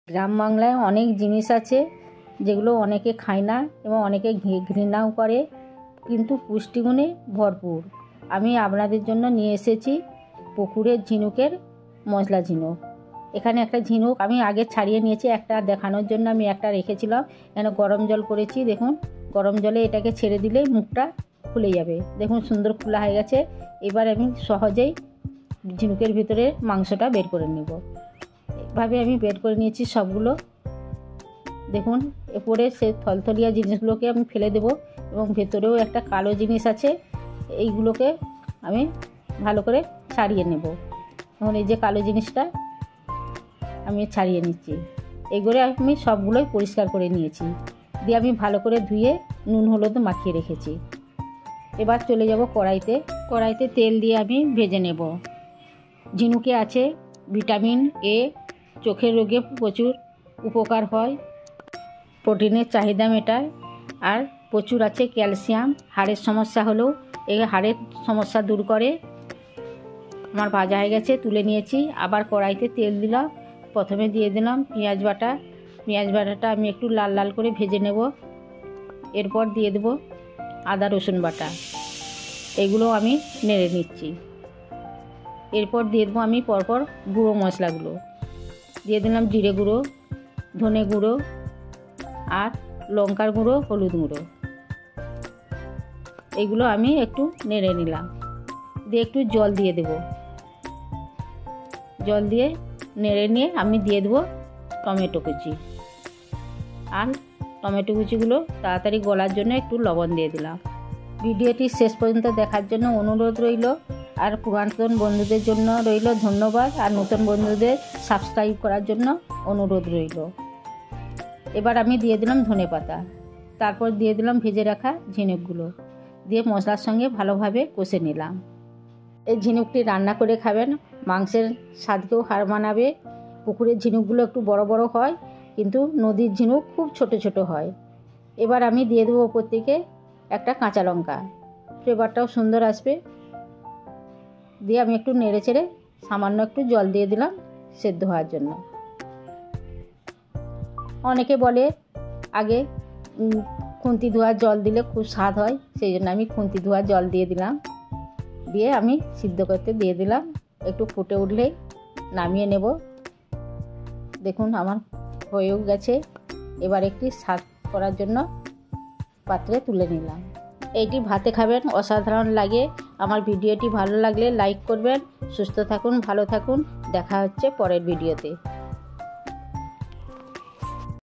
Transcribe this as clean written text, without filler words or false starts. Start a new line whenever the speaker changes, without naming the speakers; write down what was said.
গ্রাম বাংলায় অনেক জিনিস আছে যেগুলো অনেকে খায় না এবং অনেকে ঘৃণাও করে, কিন্তু পুষ্টিগুণে ভরপুর। আমি আপনাদের জন্য নিয়ে এসেছি পুকুরের ঝিনুকের মশলা ঝিনুক। এখানে একটা ঝিনুক আমি আগে ছাড়িয়ে নিয়েছি, একটা দেখানোর জন্য আমি একটা রেখেছিলাম। এখানে গরম জল করেছি, দেখুন গরম জলে এটাকে ছেড়ে দিলেই মুখটা খুলে যাবে। দেখুন সুন্দর খোলা হয়ে গেছে। এবার আমি সহজেই ঝিনুকের ভিতরে মাংসটা বের করে নেব। এভাবে আমি বের করে নিয়েছি সবগুলো। দেখুন এরপরে সে থলথলিয়া জিনিসগুলোকে আমি ফেলে দেব এবং ভেতরেও একটা কালো জিনিস আছে, এইগুলোকে আমি ভালো করে ছাড়িয়ে নেব। এখন এই যে কালো জিনিসটা আমি ছাড়িয়ে নিচ্ছি। এইগুলো আমি সবগুলোই পরিষ্কার করে নিয়েছি, দিয়ে আমি ভালো করে ধুয়ে নুন হলুদ মাখিয়ে রেখেছি। এবার চলে যাব কড়াইতে তেল দিয়ে আমি ভেজে নেব। ঝিনুকে আছে ভিটামিন এ, চোখের রোগে প্রচুর উপকার হয়, প্রোটিনের চাহিদা মেটায়, আর প্রচুর আছে ক্যালসিয়াম। হাড়ের সমস্যা হলেও এই হাড়ের সমস্যা দূর করে। আমার ভাজা হয়ে গেছে, তুলে নিয়েছি। আবার কড়াইতে তেল দিলাম, প্রথমে দিয়ে দিলাম পেঁয়াজ বাটাটা আমি একটু লাল লাল করে ভেজে নেব। এরপর দিয়ে দেব আদা রসুন বাটা, এগুলো আমি নেড়ে নিচ্ছি। এরপর দিয়ে দেবো আমি পরপর গুঁড়ো মশলাগুলো। দিয়ে দিলাম জিরে গুঁড়ো, ধনে গুঁড়ো, আর লঙ্কার গুঁড়ো, হলুদ গুঁড়ো। এগুলো আমি একটু নেড়ে নিলাম, দিয়ে একটু জল দিয়ে দেব। জল দিয়ে নেড়ে নিয়ে আমি দিয়ে দেবো টমেটো কুচি, আর টমেটো কুচিগুলো তাড়াতাড়ি গলার জন্য একটু লবণ দিয়ে দিলাম। ভিডিওটি শেষ পর্যন্ত দেখার জন্য অনুরোধ রইল, আর পুরাতন বন্ধুদের জন্য রইল ধন্যবাদ, আর নতুন বন্ধুদের সাবস্ক্রাইব করার জন্য অনুরোধ রইল। এবার আমি দিয়ে দিলাম ধনেপাতা, তারপর দিয়ে দিলাম ভেজে রাখা ঝিনুকগুলো, দিয়ে মশলার সঙ্গে ভালোভাবে কষে নিলাম। এই ঝিনুকটি রান্না করে খাবেন, মাংসের স্বাদকেও হার মানাবে। পুকুরের ঝিনুকগুলো একটু বড় বড় হয়, কিন্তু নদীর ঝিনুক খুব ছোট ছোট হয়। এবার আমি দিয়ে দেবো ওপর থেকে একটা কাঁচা লঙ্কা, ফ্লেভারটাও সুন্দর আসবে। দিয়ে আমি একটু নেড়ে চেড়ে সামান্য একটু জল দিয়ে দিলাম সেদ্ধ হওয়ার জন্য। অনেকে বলে আগে খুন্তি ধোয়ার জল দিলে খুব স্বাদ হয়, সেই জন্য আমি খুন্তি ধোয়ার জল দিয়ে দিলাম। দিয়ে আমি সিদ্ধ করতে দিয়ে দিলাম। একটু ফুটে উঠলেই নামিয়ে নেব। দেখুন আমার হয়েও গেছে। এবার একটি স্বাদ করার জন্য পাত্রে তুলে নিলাম। এইটি ভাতে খাবেন, অসাধারণ লাগে। আমার ভিডিওটি ভালো লাগলে লাইক করবেন। সুস্থ থাকুন, ভালো থাকুন। দেখা হচ্ছে পরের ভিডিওতে।